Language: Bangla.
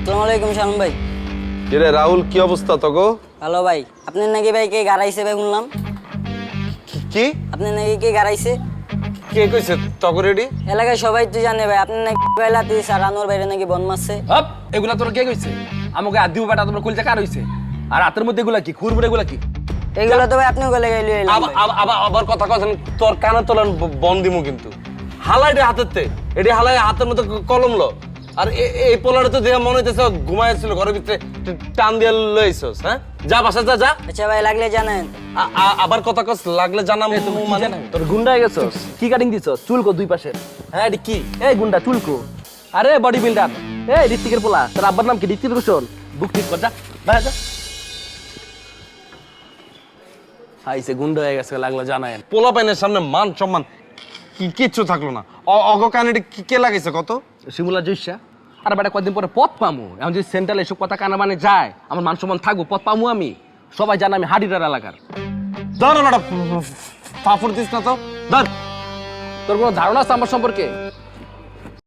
আসসালামু আলাইকুম শালম ভাই। কিরে রাহুল, কি অবস্থা তোগো? হ্যালো ভাই, আপনার নাকি ভাই কে গাড়াইছে ভাই শুনলাম? কি আপনার নাকি কে গাড়াইছে? কে কইছে তগো রেডি? এলাকায় সবাই তো জানে ভাই, আপনি নাকি লাতি সারানোর বাইরে নাকি বন মারছে। হপ, এগুলা তোর কে কইছে? আমাকে আদিও বেটা তোমার কইলটা কার হইছে? আর হাতের মধ্যে এগুলা কি খুরবুর এগুলা কি? এইগুলো তো ভাই আপনি গলে গাইলে আবার কথা কছেন, তোর কানে তোলেন বন দিমু কিন্তু। হালাই রে হাতেতে, এডি হালাই হাতের মধ্যে কলম লো। আর এই পোলারে তো দেখে মনে হইতেছে ঘুমাইছিল ঘরের ভিতরে, টান দিয়ে লইছস। হ্যাঁ, যা বাসা যা যা। আচ্ছা ভাই, লাগলে জানেন। আবার কথা কস, লাগলে জানাম মানে। তোর গুন্ডা হয়ে গেছস? কি কাটিং দিছস? চুলকো দুই পাশের। হ্যাঁ, এডি কি? এই গুন্ডা চুলকো। আরে বডি বিল্ডার। এই ঋত্বিকের পোলা। তোর আব্বার নাম কি? ঋত্বিক রোশন। বুক ঠিক কর যা। বাইরে যা। আইছে গুন্ডা হয়ে গেছে, লাগলো জানায়েন। পোলা পাইনের সামনে মান সম্মান কিচ্ছু থাকলো না। অগ কানেডি কে লাগাইছে কত? শিমুলা জয়সা। আর বেটা কয়েকদিন পরে পথ পামু। এখন যদি সেন্ট্রাল এসব কথা কানা মানে যায়, আমার মান সম্মান থাকবো, পথ পামু আমি। সবাই জানে আমি হাডিটার এলাকার। ধর বেটা, ফাফড় দিস না তো, ধর। তোর কোনো ধারণা আছে আমার সম্পর্কে?